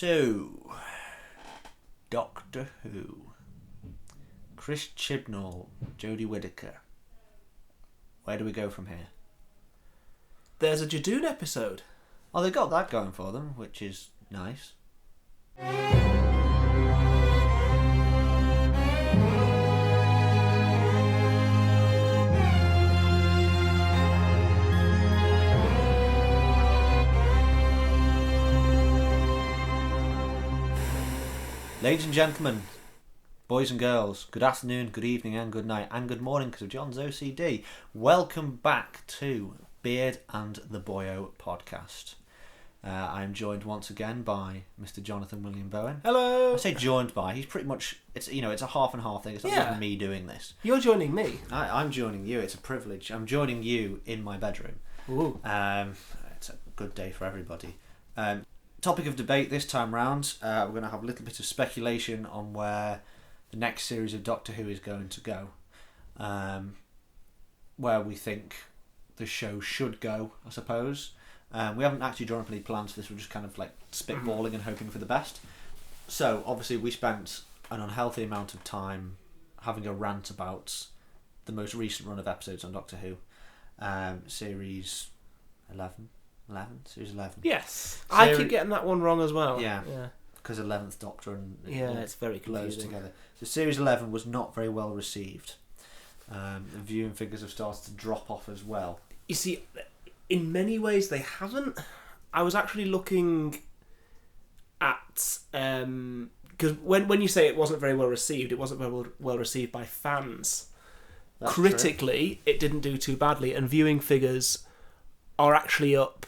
So, Doctor Who. Chris Chibnall, Jodie Whittaker. Where do we go from here? There's a Judoon episode. Oh, they got that going for them, which is nice. Ladies and gentlemen, boys and girls, good afternoon, good evening and good night and good morning because of John's OCD. Welcome back to Beard and the Boyo podcast. I'm joined once again by Mr. Jonathan William Bowen. Hello. I say joined by, he's pretty much, it's a half and half thing. It's not even me doing this. You're joining me. I'm joining you, it's a privilege. I'm joining you in my bedroom. Ooh. It's a good day for everybody. Topic of debate this time round, we're going to have a little bit of speculation on where the next series of Doctor Who is going to go. Where we think the show should go, I suppose. We haven't actually drawn up any plans for this, we're just kind of like spitballing and hoping for the best. So, obviously we spent an unhealthy amount of time having a rant about the most recent run of episodes on Doctor Who. Series 11? Series 11. Yes. I keep getting that one wrong as well. Yeah. Because 11th Doctor and it's very blows confusing together. So Series 11 was not very well received. The viewing figures have started to drop off as well. You see, in many ways they haven't. I was actually looking at... because when you say it wasn't very well received, it wasn't very well received by fans. That's Critically, it didn't do too badly, and viewing figures are actually up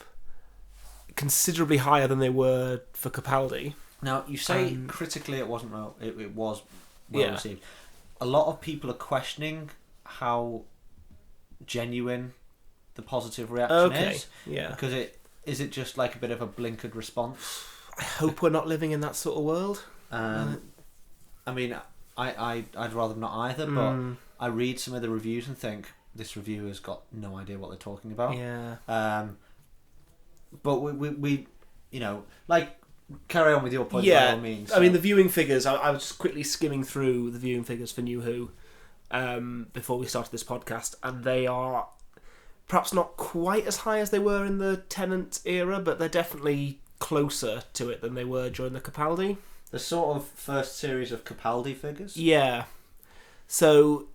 considerably higher than they were for Capaldi. Now, you say critically it wasn't well, it was well received. A lot of people are questioning how genuine the positive reaction is. Yeah. Because is it just like a bit of a blinkered response? I hope we're not living in that sort of world. I mean, I'd rather not either, but I read some of the reviews and think this reviewer's got no idea what they're talking about. Yeah. But we carry on with your point by all means. I mean, the viewing figures, I was just quickly skimming through the viewing figures for New Who before we started this podcast, and they are perhaps not quite as high as they were in the Tennant era, but they're definitely closer to it than they were during the Capaldi. The sort of first series of Capaldi figures? Yeah. So,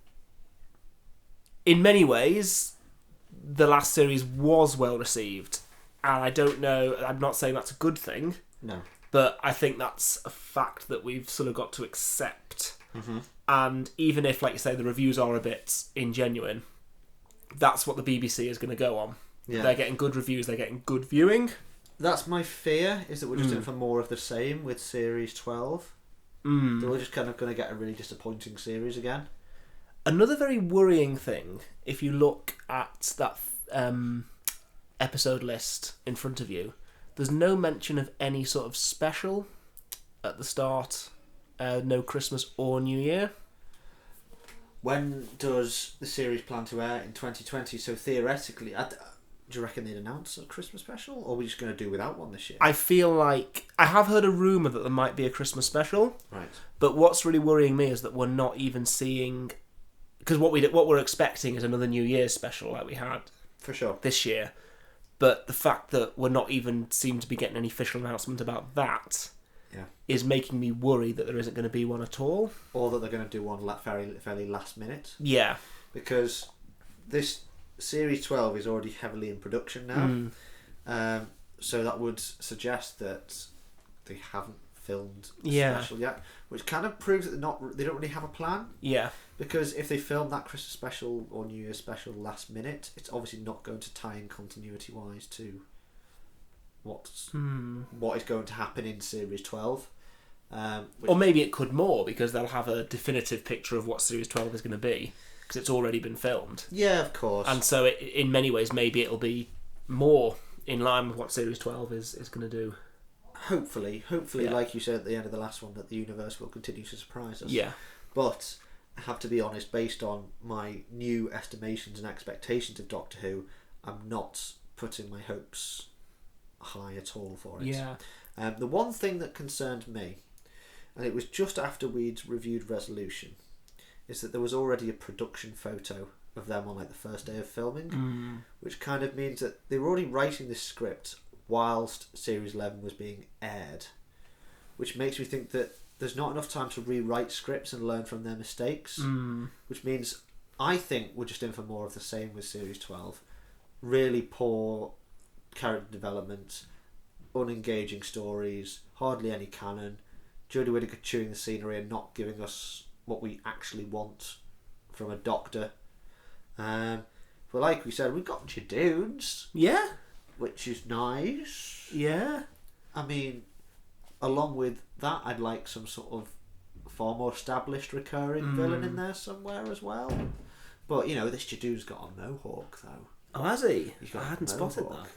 in many ways, the last series was well received. And I don't know, I'm not saying that's a good thing. No. But I think that's a fact that we've sort of got to accept. Mm-hmm. And even if, like you say, the reviews are a bit ingenuine, that's what the BBC is going to go on. Yeah. They're getting good reviews, they're getting good viewing. That's my fear, is that we're just in for more of the same with Series 12. That we're just kind of going to get a really disappointing series again. Another very worrying thing, if you look at that episode list in front of you, there's no mention of any sort of special at the start. No Christmas or New Year. When does the series plan to air? In 2020, so theoretically, do you reckon they'd announce a Christmas special, or are we just going to do without one this year? I feel like I have heard a rumour that there might be a Christmas special. Right. But what's really worrying me is that we're not even seeing, because what we're expecting is another New Year's special like we had for sure this year. But the fact that we're not even seem to be getting any official announcement about that is making me worry that there isn't going to be one at all. Or that they're going to do one fairly last minute. Yeah. Because this Series 12 is already heavily in production now. So that would suggest that they haven't filmed the special yet. Which kind of proves that they don't really have a plan. Yeah. Because if they film that Christmas special or New Year's special last minute, it's obviously not going to tie in continuity wise to what is going to happen in Series 12. Or maybe it could more, because they'll have a definitive picture of what Series 12 is going to be, because it's already been filmed. Yeah, of course. And so in many ways maybe it'll be more in line with what Series 12 is going to do. Hopefully, like you said at the end of the last one, that the universe will continue to surprise us. Yeah. But I have to be honest, based on my new estimations and expectations of Doctor Who, I'm not putting my hopes high at all for it. Yeah. The one thing that concerned me, and it was just after we'd reviewed Resolution, is that there was already a production photo of them on like the first day of filming, which kind of means that they were already writing this script whilst Series 11 was being aired, which makes me think that there's not enough time to rewrite scripts and learn from their mistakes, which means I think we're just in for more of the same with Series 12. Really poor character development, unengaging stories, hardly any canon, Jodie Whittaker chewing the scenery and not giving us what we actually want from a Doctor. But like we said, we've got Judoons. Yeah. Which is nice. Yeah. I mean, along with that, I'd like some sort of far more established recurring villain in there somewhere as well. But, you know, this Judoon's got a mohawk, though. Oh, has he? He's got I hadn't spotted that.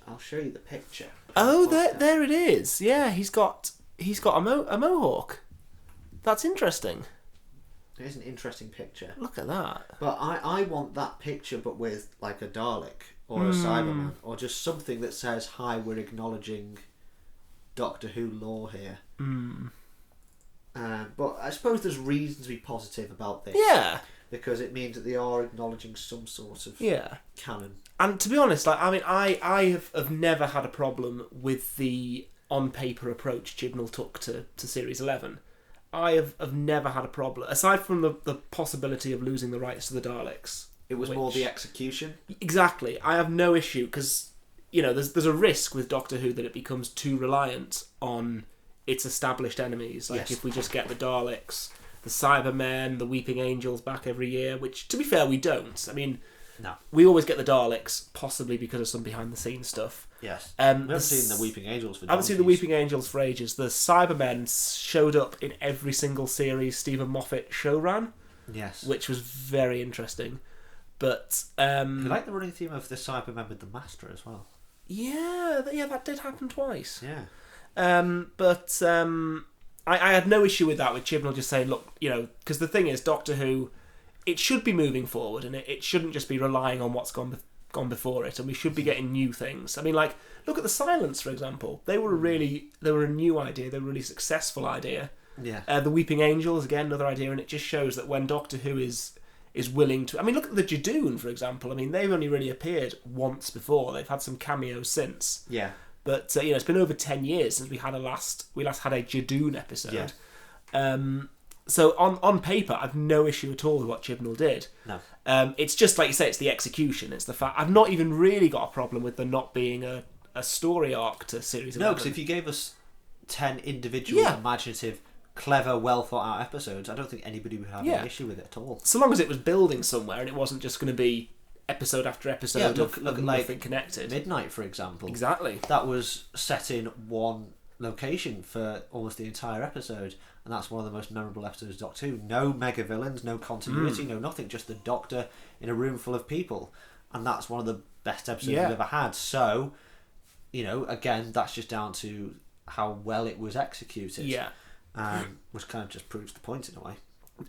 I'll show you the picture. Oh, there it is. Yeah, he's got a mohawk. That's interesting. It is an interesting picture. Look at that. But I want that picture, but with like a Dalek or a Cyberman, or just something that says, "Hi, we're acknowledging Doctor Who lore here." But I suppose there's reasons to be positive about this. Yeah. Because it means that they are acknowledging some sort of canon. And to be honest, like I have never had a problem with the on paper approach Chibnall took to Series 11. I have never had a problem, aside from the possibility of losing the rights to the Daleks. It was more the execution. Exactly. I have no issue because, you know, there's a risk with Doctor Who that it becomes too reliant on its established enemies. Like if we just get the Daleks, the Cybermen, the Weeping Angels back every year, which, to be fair, we don't. I mean, no, we always get the Daleks, possibly because of some behind-the-scenes stuff. Yes. We haven't seen the Weeping Angels for donkeys. I haven't seen the Weeping Angels for ages. The Cybermen showed up in every single series Stephen Moffat show ran. Yes. Which was very interesting. But I like the running theme of the Cybermen with the Master as well. Yeah, that did happen twice. Yeah. I had no issue with that, with Chibnall just saying, look, you know, because the thing is, Doctor Who, it should be moving forward, and it shouldn't just be relying on what's gone before it, and we should be getting new things. I mean, like, look at the Silence, for example. They were a new idea. They were a really successful idea. Yeah. The Weeping Angels, again, another idea, and it just shows that when Doctor Who is willing to... I mean, look at the Judoon, for example. I mean, they've only really appeared once before. They've had some cameos since. Yeah. But, you know, it's been over 10 years since we last had a Judoon episode. Yeah. So on paper, I've no issue at all with what Chibnall did. No. It's just, like you say, it's the execution. It's the fact... I've not even really got a problem with there not being a story arc to Series 11. No, because if you gave us 10 individual, imaginative, clever, well thought out episodes, I don't think anybody would have an issue with it at all. So long as it was building somewhere and it wasn't just going to be episode after episode look of like nothing connected. Midnight, for example. Exactly. That was set in one location for almost the entire episode, and that's one of the most memorable episodes of Doctor Who. No mega villains, no continuity, no nothing, just the Doctor in a room full of people, and that's one of the best episodes we've ever had. So, you know, again, that's just down to how well it was executed. Yeah. Which kind of just proves the point in a way.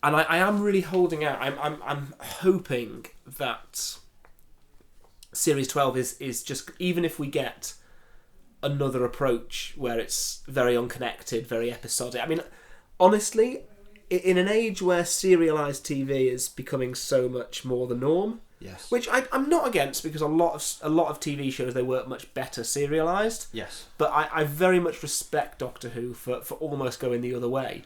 And I am really holding out. I'm hoping that Series 12 is just, even if we get another approach where it's very unconnected, very episodic. I mean, honestly, in an age where serialised TV is becoming so much more the norm, yes, which I'm not against, because a lot of TV shows, they work much better serialised. Yes, but I very much respect Doctor Who for almost going the other way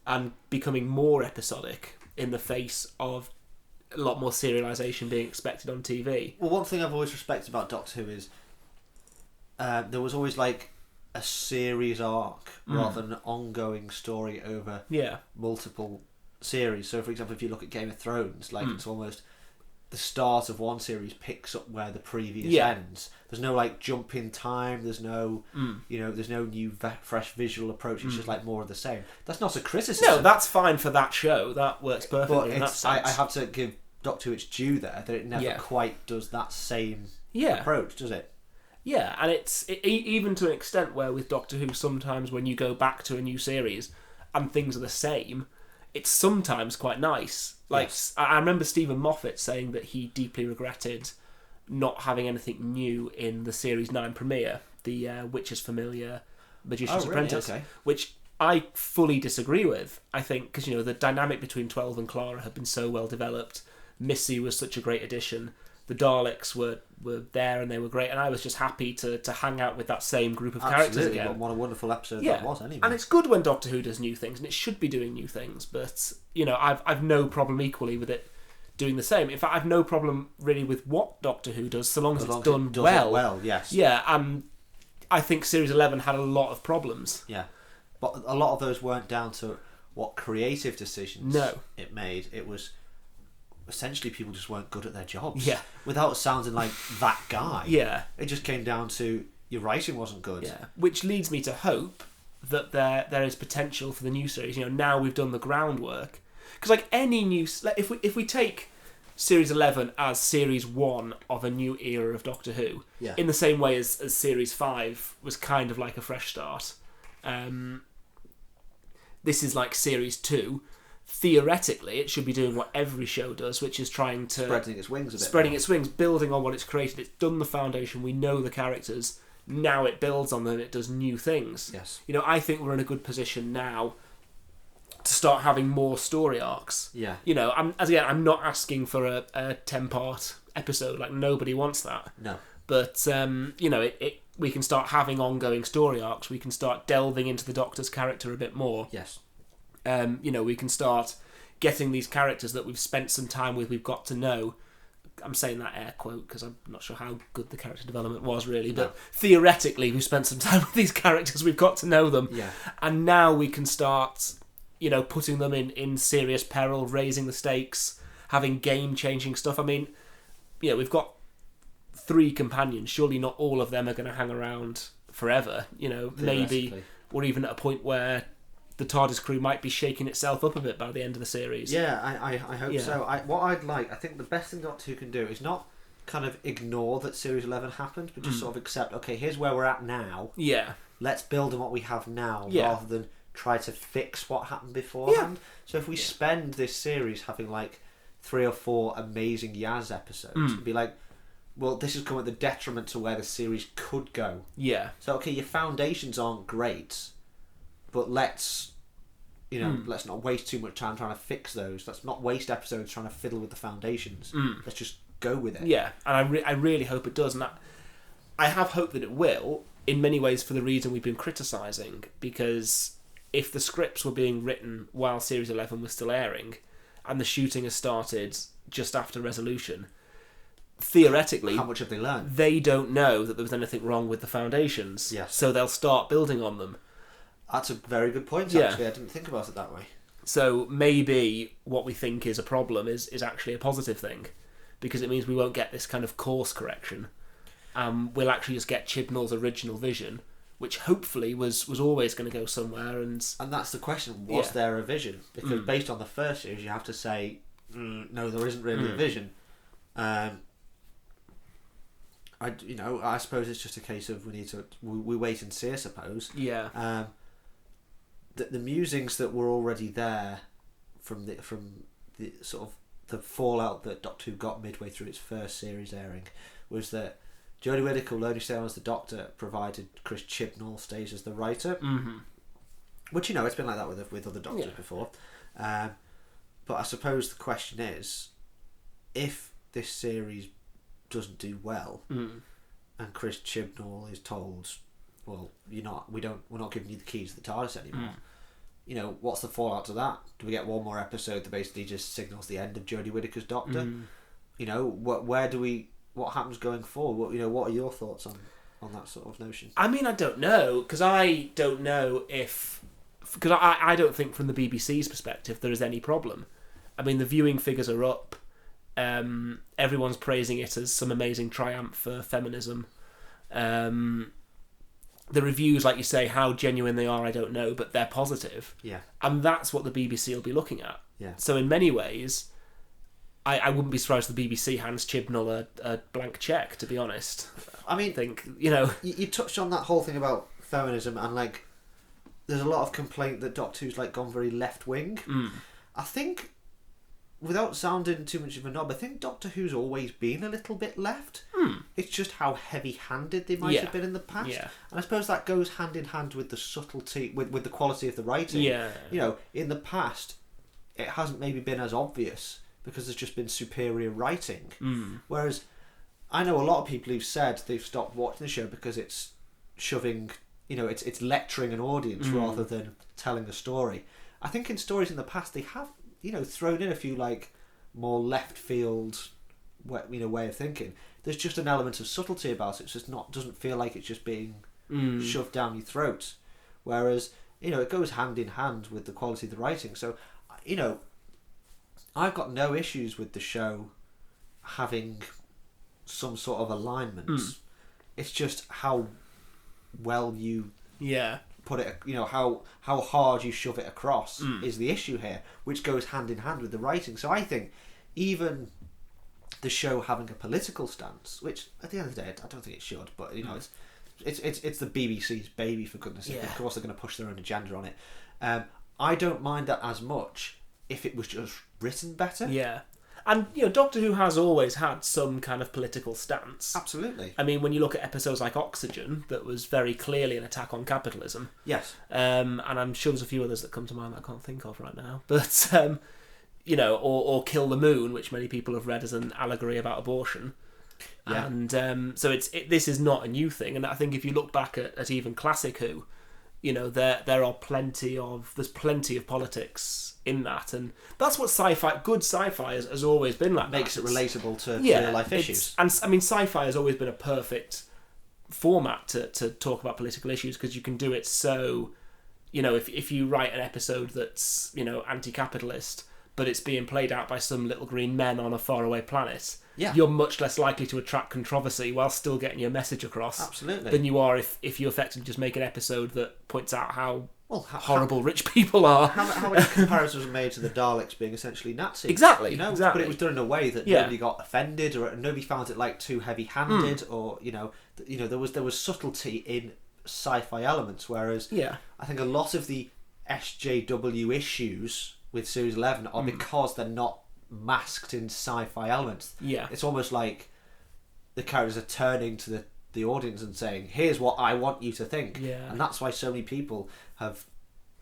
and becoming more episodic in the face of a lot more serialisation being expected on TV. Well, one thing I've always respected about Doctor Who is there was always like a series arc rather than an ongoing story over multiple series. So, for example, if you look at Game of Thrones, like it's almost the start of one series picks up where the previous ends. There's no like jump in time. There's no, there's no new fresh visual approach. It's just like more of the same. That's not a criticism. No, that's fine for that show. That works perfectly in that sense. I have to give Doctor Who its due there, that it never quite does that same approach, does it? Yeah, and it's even to an extent where with Doctor Who, sometimes when you go back to a new series and things are the same, it's sometimes quite nice. Like, I remember Stephen Moffat saying that he deeply regretted not having anything new in the Series 9 premiere, the Witcher's Familiar, Magician's Apprentice, okay. which I fully disagree with. I think because the dynamic between 12 and Clara had been so well developed. Missy was such a great addition. The Daleks were there and they were great, and I was just happy to hang out with that same group of characters again. What a wonderful episode that was, anyway. And it's good when Doctor Who does new things, and it should be doing new things. But I've no problem equally with it doing the same. In fact, I've no problem really with what Doctor Who does, so long as it's done well. Well, yes. Yeah, I think Series 11 had a lot of problems. Yeah, but a lot of those weren't down to what creative decisions it made. It was essentially people just weren't good at their jobs. Yeah. Without sounding like that guy. Yeah. It just came down to your writing wasn't good. Yeah. Which leads me to hope that there is potential for the new series. Now we've done the groundwork. Because like any new... If we take Series 11 as Series 1 of a new era of Doctor Who, in the same way as Series 5 was kind of like a fresh start, this is like Series 2. Theoretically, it should be doing what every show does, which is trying to... Spreading its wings a bit. Spreading its wings, building on what it's created. It's done the foundation. We know the characters. Now it builds on them. It does new things. Yes. I think we're in a good position now to start having more story arcs. Yeah. I'm not asking for a 10-part episode. Like, nobody wants that. No. But, we can start having ongoing story arcs. We can start delving into the Doctor's character a bit more. Yes. We can start getting these characters that we've spent some time with, we've got to know. I'm saying that air quote because I'm not sure how good the character development was really, but theoretically we've spent some time with these characters, we've got to know them. Yeah. And now we can start, putting them in serious peril, raising the stakes, having game-changing stuff. I mean, we've got 3 companions. Surely not all of them are going to hang around forever. Maybe we're even at a point where the TARDIS crew might be shaking itself up a bit by the end of the series. Yeah, I hope so. I think the best thing Doctor Who can do is not kind of ignore that Series 11 happened, but just sort of accept, okay, here's where we're at now. Yeah. Let's build on what we have now, rather than try to fix what happened beforehand. Yeah. So if we spend this series having like 3 or 4 amazing Yaz episodes, it'd be like, well, this has come at the detriment to where the series could go. Yeah. So, okay, your foundations aren't great, but let's not waste too much time trying to fix those. Let's not waste episodes trying to fiddle with the foundations. Let's just go with it. Yeah, and I really hope it does. And I have hope that it will, in many ways for the reason we've been criticising, because if the scripts were being written while Series 11 was still airing, and the shooting has started just after Resolution, theoretically... How much have they learned? They don't know that there was anything wrong with the foundations. Yes. So they'll start building on them. That's a very good point, actually. I didn't think about it that way. So maybe what we think is a problem is actually a positive thing, because it means we won't get this kind of course correction. We'll actually just get Chibnall's original vision, which hopefully was always going to go somewhere. And that's the question, was there a vision? Because based on the first series, you have to say, no, there isn't really a vision. I suppose it's just a case of we wait and see, I suppose. Yeah. The musings that were already there from the sort of the fallout that Doctor Who got midway through its first series airing was that Jodie Whittaker will only stay on as the Doctor provided Chris Chibnall stays as the writer. Mm-hmm. Which it's been like that with other Doctors before. But I suppose the question is, if this series doesn't do well, and Chris Chibnall is told, well, we're not giving you the keys to the TARDIS anymore. What's the fallout to that? Do we get one more episode that basically just signals the end of Jodie Whittaker's Doctor? What happens going forward? What are your thoughts on that sort of notion? I mean, I don't know, because I don't know because I don't think from the BBC's perspective there is any problem. I mean, the viewing figures are up. Everyone's praising it as some amazing triumph for feminism. The reviews, like you say, how genuine they are, I don't know, but they're positive. Yeah. And that's what the BBC will be looking at. Yeah. So in many ways, I wouldn't be surprised if the BBC hands Chibnall a blank cheque, to be honest. I mean, you touched on that whole thing about feminism, and like, there's a lot of complaint that Doctor Who's like gone very left wing. I think, without sounding too much of a knob, I think Doctor Who's always been a little bit left. It's just how heavy-handed they might have been in the past. Yeah. And I suppose that goes hand in hand with the subtlety, with the quality of the writing. Yeah. You know, in the past, it hasn't maybe been as obvious because there's just been superior writing. Whereas I know a lot of people who've said they've stopped watching the show because it's shoving, you know, it's lecturing an audience rather than telling a story. I think in stories in the past they have, you know, thrown in a few like more left field, way of thinking. There's just an element of subtlety about it. It's just doesn't feel like it's just being shoved down your throat. Whereas, you know, it goes hand in hand with the quality of the writing. So, you know, I've got no issues with the show having some sort of alignment. It's just how well you put it, you know, how hard you shove it across is the issue here, which goes hand in hand with the writing. So I think even the show having a political stance, which at the end of the day I don't think it should, but you know, it's the BBC's baby, for goodness sake. Of course they're going to push their own agenda on it. I don't mind that as much if it was just written better. Yeah. And, you know, Doctor Who has always had some kind of political stance. Absolutely. I mean, when you look at episodes like Oxygen, that was very clearly an attack on capitalism. Yes. And I'm sure there's a few others that come to mind that I can't think of right now. But, you know, or Kill the Moon, which many people have read as an allegory about abortion. Yeah. And so this is not a new thing. And I think if you look back at even classic Who, you know, there's plenty of politics in that, and that's what good sci-fi has always been like. Makes it relatable to real life issues. And I mean, sci-fi has always been a perfect format to talk about political issues, because you can do it so, you know, if you write an episode that's, you know, anti-capitalist, but it's being played out by some little green men on a faraway planet, you're much less likely to attract controversy while still getting your message across. Absolutely. Than you are if you effectively just make an episode that points out how horrible rich people are. How many comparisons were made to the Daleks being essentially Nazis? Exactly, you know? exactly. But it was done in a way that nobody got offended, or nobody found it like too heavy-handed, or you know, there was subtlety in sci-fi elements. Whereas I think a lot of the SJW issues with Series 11 are because they're not masked in sci-fi elements. It's almost like the characters are turning to the audience and saying, here's what I want you to think. And that's why so many people have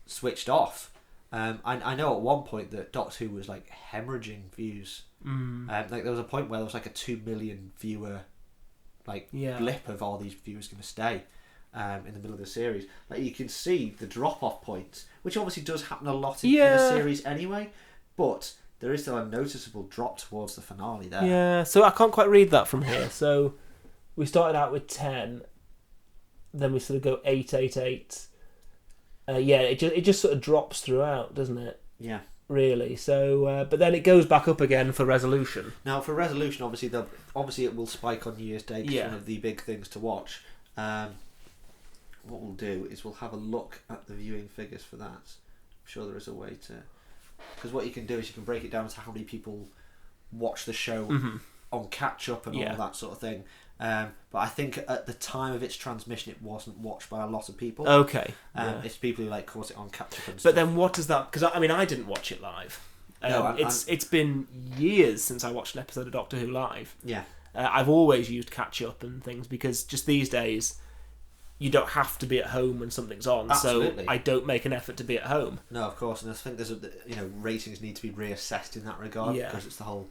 switched off. I know at one point that Doctor Who was like hemorrhaging views. Like there was a point where there was like a 2 million viewer blip of all these viewers going to stay in the middle of the series. Like you can see the drop-off point, which obviously does happen a lot in a series anyway, but there is still a noticeable drop towards the finale there. Yeah, so I can't quite read that from here. So we started out with 10, then we sort of go 8, 8, 8. It just sort of drops throughout, doesn't it? Yeah. Really. So, but then it goes back up again for Resolution. Now, for Resolution, obviously it will spike on New Year's Day. One of the big things to watch. What we'll do is we'll have a look at the viewing figures for that. I'm sure there is a way to... Because what you can do is you can break it down to how many people watch the show on catch-up and all that sort of thing. But I think at the time of its transmission, it wasn't watched by a lot of people. Okay. It's people who caught it on catch-up and stuff. But then what does that... Because, I mean, I didn't watch it live. It's been years since I watched an episode of Doctor Who live. Yeah. I've always used catch-up and things, because just these days... You don't have to be at home when something's on, Absolutely. So I don't make an effort to be at home. No, of course, and I think there's ratings need to be reassessed in that regard, because it's the whole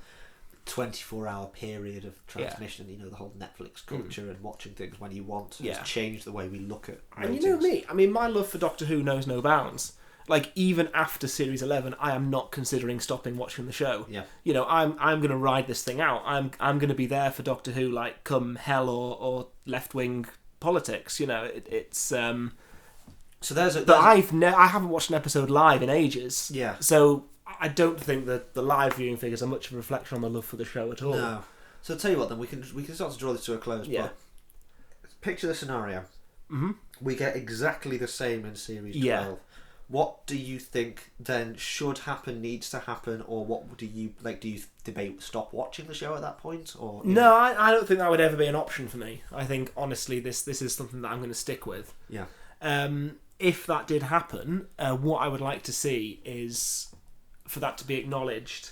24-hour period of transmission. The whole Netflix culture and watching things when you want has changed the way we look at ratings. And you know me, I mean, my love for Doctor Who knows no bounds. Like, even after Series 11, I am not considering stopping watching the show. Yeah. You know, I'm going to ride this thing out. I'm going to be there for Doctor Who, like, come hell or left-wing politics. You know, it's so there's I haven't watched an episode live in ages. Yeah. So I don't think that the live viewing figures are much of a reflection on my love for the show at all. No. So I'll tell you what, then we can start to draw this to a close. Yeah. But picture the scenario. We get exactly the same in Series 12. Yeah. What do you think then should happen, needs to happen, or what do you like? Do you debate stop watching the show at that point, or no? I don't think that would ever be an option for me. I think honestly, this is something that I'm going to stick with. Yeah. If that did happen, what I would like to see is for that to be acknowledged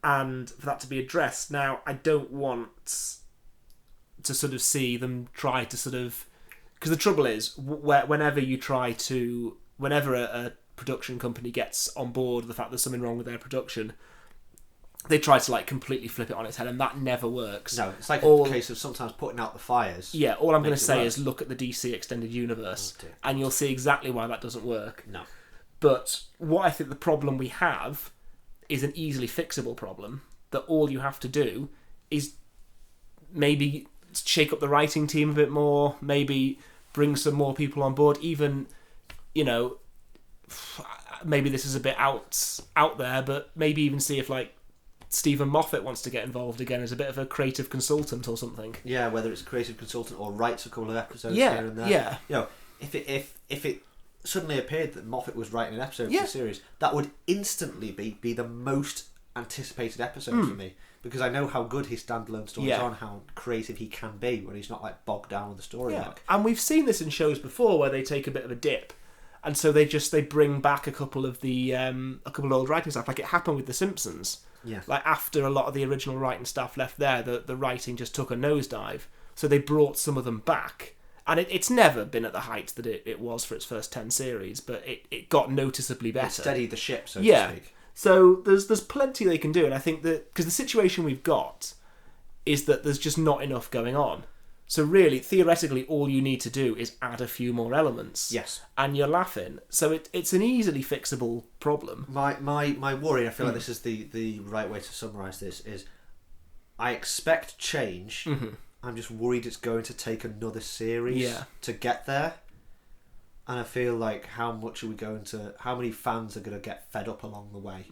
and for that to be addressed. Now, I don't want to sort of see them try to sort of... Because the trouble is, whenever a production company gets on board the fact there's something wrong with their production, they try to like completely flip it on its head, and that never works. No, it's like a case of sometimes putting out the fires. Yeah, all I'm going to say is look at the DC Extended Universe, and you'll see exactly why that doesn't work. No. But what I think the problem we have is an easily fixable problem, that all you have to do is maybe shake up the writing team a bit more, maybe bring some more people on board, even, you know, maybe this is a bit out there, but maybe even see if like Stephen Moffat wants to get involved again as a bit of a creative consultant or something. Yeah, whether it's a creative consultant or writes a couple of episodes here and there. Yeah. You know, if it suddenly appeared that Moffat was writing an episode for the series, that would instantly be the most anticipated episode for me, because I know how good his standalone stories are and how creative he can be when he's not like bogged down with the story arc. And we've seen this in shows before where they take a bit of a dip, and so they bring back a couple of old writing staff, like it happened with The Simpsons. Yeah. Like after a lot of the original writing staff left there, the writing just took a nosedive. So they brought some of them back. And it's never been at the height that it was for its first 10 series, but it got noticeably better. It steadied the ship, so to speak. So there's plenty they can do, and I think that because the situation we've got is that there's just not enough going on. So really, theoretically, all you need to do is add a few more elements. Yes. And you're laughing. So it's an easily fixable problem. My worry, I feel like this is the right way to summarise this, is I expect change. Mm-hmm. I'm just worried it's going to take another series to get there. And I feel like how many fans are going to get fed up along the way?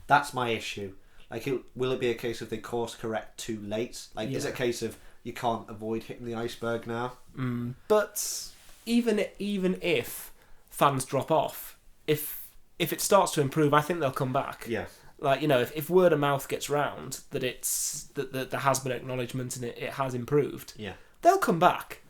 That's my issue. Like, will it be a case of they course correct too late? Like, is it a case of you can't avoid hitting the iceberg now? But even if fans drop off, if it starts to improve, I think they'll come back. Yeah. Like, you know, if word of mouth gets round that that there has been acknowledgement and it has improved, they'll come back.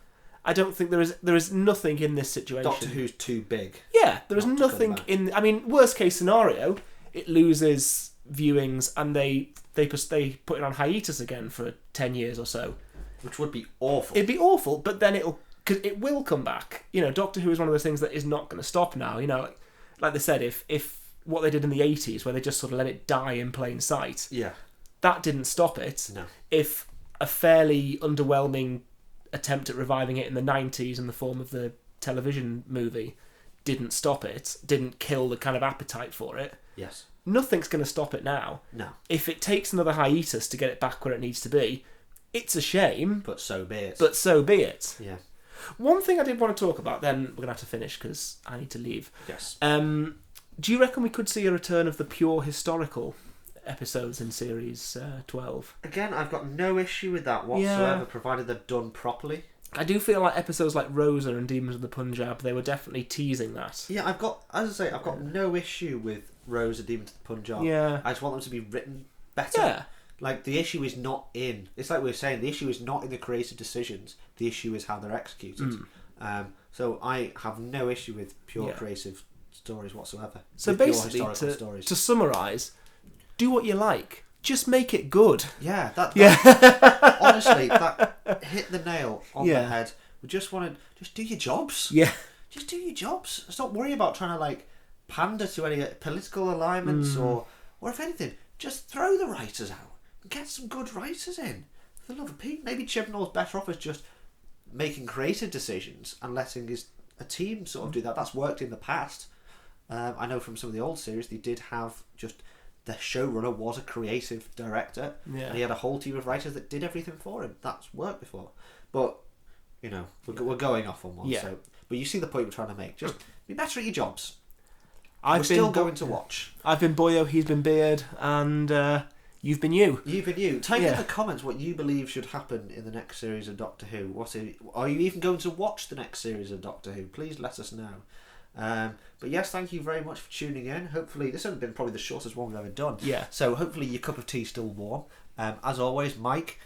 I don't think there is nothing in this situation. Doctor Who's too big. Yeah, there is nothing in. I mean, worst case scenario, it loses viewings and they put it on hiatus again for 10 years or so, which would be awful. It'd be awful, but then because it will come back. You know, Doctor Who is one of those things that is not going to stop now. You know, like they said, if what they did in the 80s, where they just sort of let it die in plain sight, that didn't stop it. No. If a fairly underwhelming attempt at reviving it in the 90s in the form of the television movie didn't stop it, didn't kill the kind of appetite for it, nothing's going to stop it now. No. If it takes another hiatus to get it back where it needs to be, it's a shame. But so be it. Yeah. One thing I did want to talk about, then we're going to have to finish because I need to leave. Yes. Do you reckon we could see a return of the pure historical episodes in Series 12? Again, I've got no issue with that whatsoever, provided they're done properly. I do feel like episodes like Rosa and Demons of the Punjab, they were definitely teasing that. Yeah, I've got no issue with Rosa, Demons of the Punjab. Yeah. I just want them to be written better. Yeah. Like, the issue is not in... It's like we were saying, the issue is not in the creative decisions. The issue is how they're executed. So I have no issue with pure creative stories whatsoever. So basically, to summarise, do what you like. Just make it good. Yeah, honestly, that hit the nail on the head. We just want to just do your jobs. Yeah. Just do your jobs. Stop worrying about trying to like pander to any political alignments or if anything, just throw the writers out. Get some good writers in. For the love of Pete, maybe Chibnall's better off as just making creative decisions and letting a team sort of do that. That's worked in the past. I know from some of the old series they did have just the showrunner was a creative director and he had a whole team of writers that did everything for him. That's worked before. But, you know, we're going off on one. So, but you see the point we're trying to make. Just be better at your jobs. We're still going to watch. I've been Boyo, he's been Beard, and... You've been you. You've been you. Type in the comments what you believe should happen in the next series of Doctor Who. Are you even going to watch the next series of Doctor Who? Please let us know. But yes, thank you very much for tuning in. Hopefully, this has been probably the shortest one we've ever done. Yeah. So hopefully your cup of tea is still warm. As always, Mike,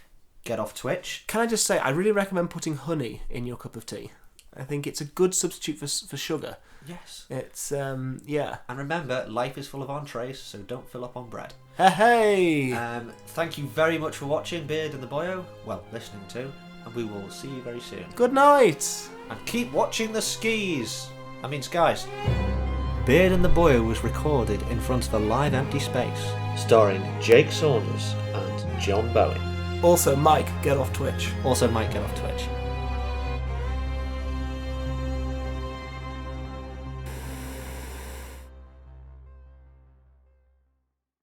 get off Twitch. Can I just say, I really recommend putting honey in your cup of tea. I think it's a good substitute for sugar. Yes. It's, yeah. And remember, life is full of entrees, so don't fill up on bread. Hey! Thank you very much for watching, Beard and the Boyo. Well, listening to. and we will see you very soon. Good night. And keep watching the skies. Beard and the Boyo was recorded in front of a live empty space, starring Jake Saunders and John Bowen. Also, Mike, get off Twitch. Also, Mike, get off Twitch.